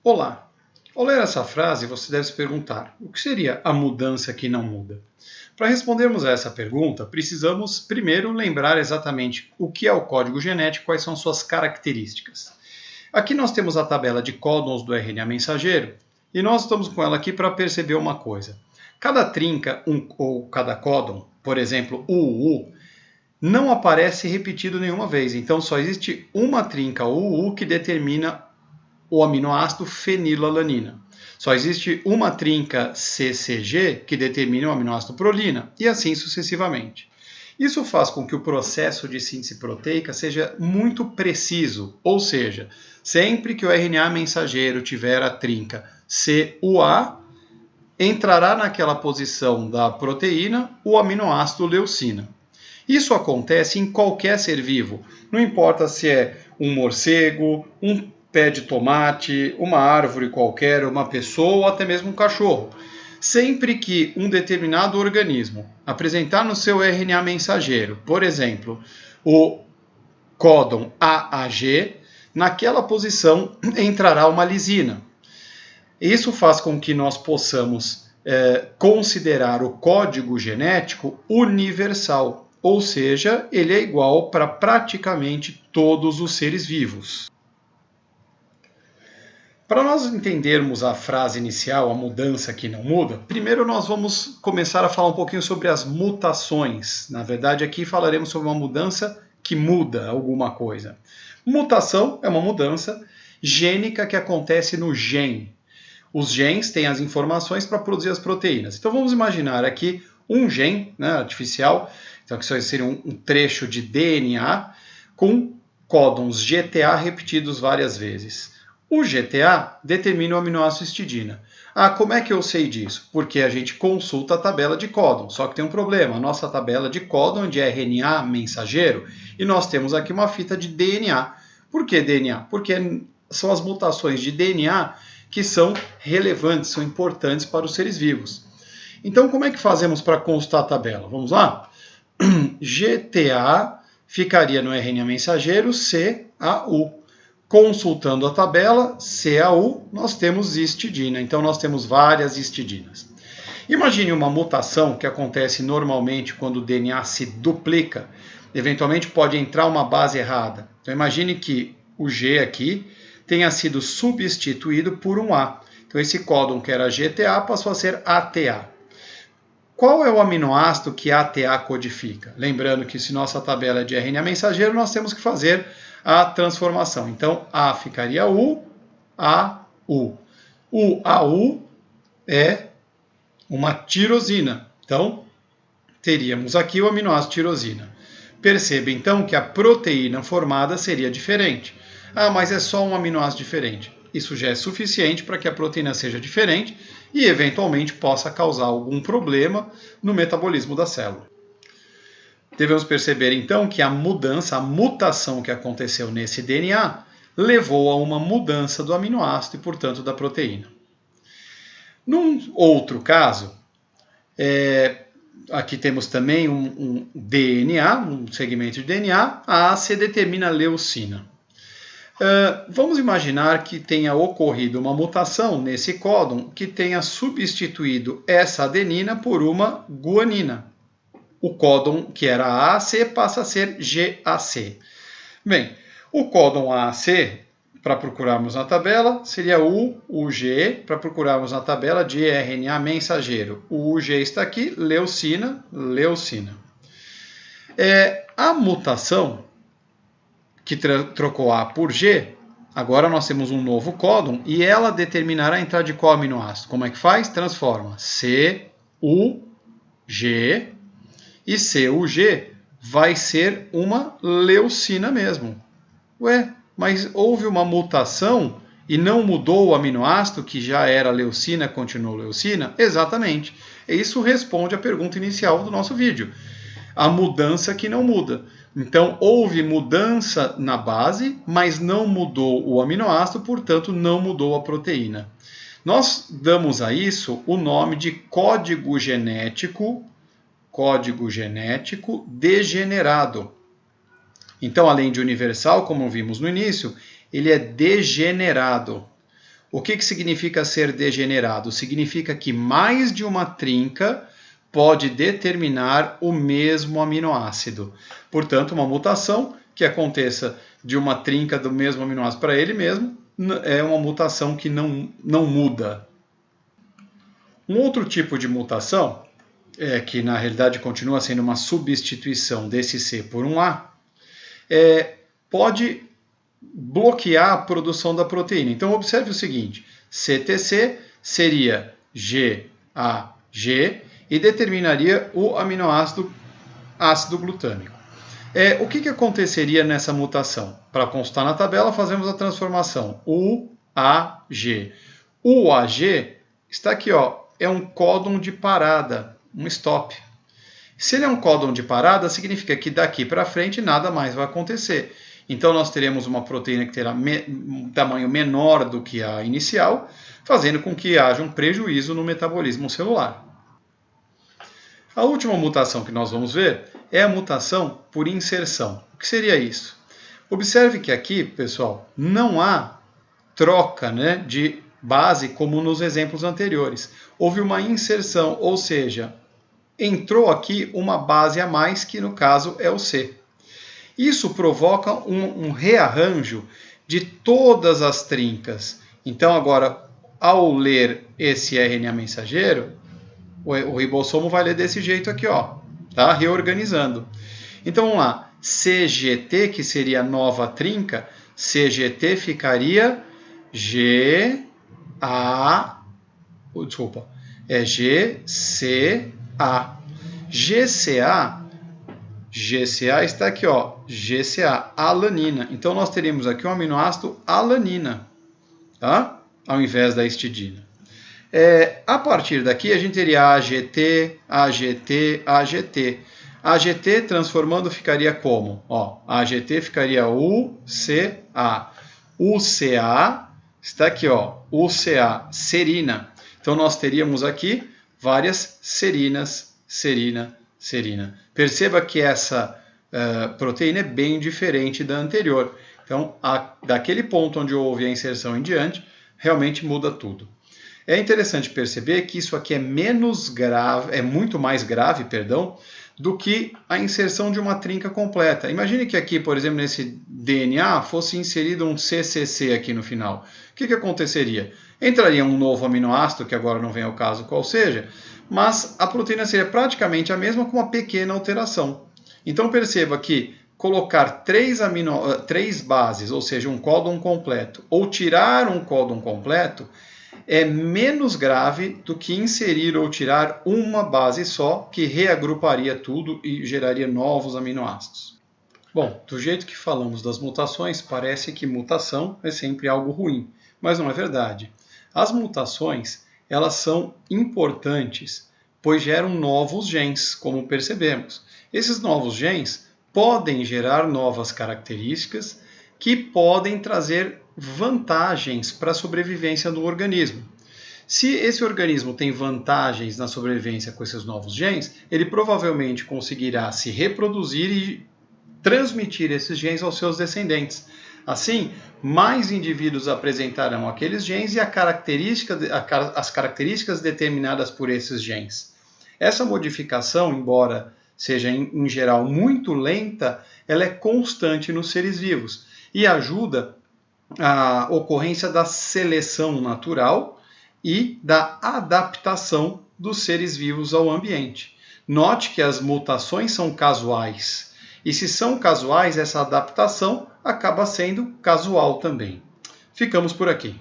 Olá! Ao ler essa frase, você deve se perguntar: o que seria a mudança que não muda? Para respondermos a essa pergunta, precisamos primeiro lembrar exatamente o que é o código genético, quais são suas características. Aqui nós temos a tabela de códons do RNA mensageiro e nós estamos com ela aqui para perceber uma coisa. Cada trinca ou cada códon, por exemplo, o UU, não aparece repetido nenhuma vez. Então só existe uma trinca UU que determina o aminoácido fenilalanina. Só existe uma trinca CCG que determina o aminoácido prolina, e assim sucessivamente. Isso faz com que o processo de síntese proteica seja muito preciso, ou seja, sempre que o RNA mensageiro tiver a trinca CUA, entrará naquela posição da proteína o aminoácido leucina. Isso acontece em qualquer ser vivo, não importa se é um morcego, um pé de tomate, uma árvore qualquer, uma pessoa ou até mesmo um cachorro. Sempre que um determinado organismo apresentar no seu RNA mensageiro, por exemplo, o códon AAG, naquela posição entrará uma lisina. Isso faz com que nós possamos considerar o código genético universal, ou seja, ele é igual para praticamente todos os seres vivos. Para nós entendermos a frase inicial, a mudança que não muda, primeiro nós vamos começar a falar um pouquinho sobre as mutações. Na verdade, aqui falaremos sobre uma mudança que muda alguma coisa. Mutação é uma mudança gênica que acontece no gene. Os genes têm as informações para produzir as proteínas. Então vamos imaginar aqui um gene artificial, então que seria um trecho de DNA com códons GTA repetidos várias vezes. O GTA determina o aminoácido histidina. Como é que eu sei disso? Porque a gente consulta a tabela de códon. Só que tem um problema. A nossa tabela de códon é de RNA mensageiro e nós temos aqui uma fita de DNA. Por que DNA? Porque são as mutações de DNA que são relevantes, são importantes para os seres vivos. Então, como é que fazemos para consultar a tabela? Vamos lá? GTA ficaria no RNA mensageiro CAU. Consultando a tabela CAU, nós temos histidina. Então, nós temos várias histidinas. Imagine uma mutação que acontece normalmente quando o DNA se duplica. Eventualmente pode entrar uma base errada. Então, imagine que o G aqui tenha sido substituído por um A. Então, esse códon que era GTA passou a ser ATA. Qual é o aminoácido que ATA codifica? Lembrando que se nossa tabela é de RNA mensageiro, nós temos que fazer a transformação. Então, A ficaria U, AU. O AU é uma tirosina. Então, teríamos aqui o aminoácido tirosina. Perceba, então, que a proteína formada seria diferente. Mas é só um aminoácido diferente. Isso já é suficiente para que a proteína seja diferente e, eventualmente, possa causar algum problema no metabolismo da célula. Devemos perceber, então, que a mudança, a mutação que aconteceu nesse DNA, levou a uma mudança do aminoácido e, portanto, da proteína. Num outro caso, aqui temos também um DNA, um segmento de DNA, a AC determina a leucina. Vamos imaginar que tenha ocorrido uma mutação nesse códon que tenha substituído essa adenina por uma guanina. O códon que era AAC passa a ser GAC. Bem, o códon AAC, para procurarmos na tabela, seria UG, para procurarmos na tabela de RNA mensageiro. O UG está aqui, leucina, leucina. A mutação que trocou A por G, agora nós temos um novo códon e ela determinará a entrada de qual aminoácido. Como é que faz? Transforma CUG e CUG vai ser uma leucina mesmo. Mas houve uma mutação e não mudou o aminoácido que já era leucina, continuou leucina? Exatamente. Isso responde à pergunta inicial do nosso vídeo. A mudança que não muda. Então, houve mudança na base, mas não mudou o aminoácido, portanto, não mudou a proteína. Nós damos a isso o nome de código genético degenerado. Então, além de universal, como vimos no início, ele é degenerado. O que significa ser degenerado? Significa que mais de uma trinca pode determinar o mesmo aminoácido. Portanto, uma mutação que aconteça de uma trinca do mesmo aminoácido para ele mesmo é uma mutação que não muda. Um outro tipo de mutação, que na realidade continua sendo uma substituição desse C por um A, pode bloquear a produção da proteína. Então, observe o seguinte, CTC seria GAG e determinaria o aminoácido ácido glutâmico. O que aconteceria nessa mutação? Para constar na tabela, fazemos a transformação UAG. O UAG está aqui, é um códon de parada, um stop. Se ele é um códon de parada, significa que daqui para frente nada mais vai acontecer. Então, nós teremos uma proteína que terá um tamanho menor do que a inicial, fazendo com que haja um prejuízo no metabolismo celular. A última mutação que nós vamos ver é a mutação por inserção. O que seria isso? Observe que aqui, pessoal, não há troca, de base como nos exemplos anteriores. Houve uma inserção, ou seja, entrou aqui uma base a mais, que no caso é o C. Isso provoca um rearranjo de todas as trincas. Então, agora, ao ler esse RNA mensageiro, o ribossomo vai ler desse jeito aqui, tá? Reorganizando. Então, vamos lá. CGT, que seria a nova trinca, CGT ficaria GCA. GCA está aqui, GCA, alanina. Então, nós teríamos aqui um aminoácido alanina, tá? Ao invés da histidina. A partir daqui, a gente teria AGT, AGT, AGT. AGT transformando ficaria como? AGT ficaria UCA. UCA está aqui, UCA, serina. Então, nós teríamos aqui várias serinas, serina, serina. Perceba que essa proteína é bem diferente da anterior. Então, daquele ponto onde houve a inserção em diante, realmente muda tudo. É interessante perceber que isso aqui é muito mais grave, do que a inserção de uma trinca completa. Imagine que aqui, por exemplo, nesse DNA, fosse inserido um CCC aqui no final. O que aconteceria? Entraria um novo aminoácido, que agora não vem ao caso qual seja, mas a proteína seria praticamente a mesma com uma pequena alteração. Então perceba que colocar três bases, ou seja, um códon completo, ou tirar um códon completo, é menos grave do que inserir ou tirar uma base só, que reagruparia tudo e geraria novos aminoácidos. Bom, do jeito que falamos das mutações, parece que mutação é sempre algo ruim, mas não é verdade. As mutações, elas são importantes, pois geram novos genes, como percebemos. Esses novos genes podem gerar novas características que podem trazer vantagens para a sobrevivência do organismo. Se esse organismo tem vantagens na sobrevivência com esses novos genes, ele provavelmente conseguirá se reproduzir e transmitir esses genes aos seus descendentes. Assim, mais indivíduos apresentarão aqueles genes e as características determinadas por esses genes. Essa modificação, embora seja em geral muito lenta, ela é constante nos seres vivos e ajuda a ocorrência da seleção natural e da adaptação dos seres vivos ao ambiente. Note que as mutações são casuais, e se são casuais, essa adaptação acaba sendo casual também. Ficamos por aqui.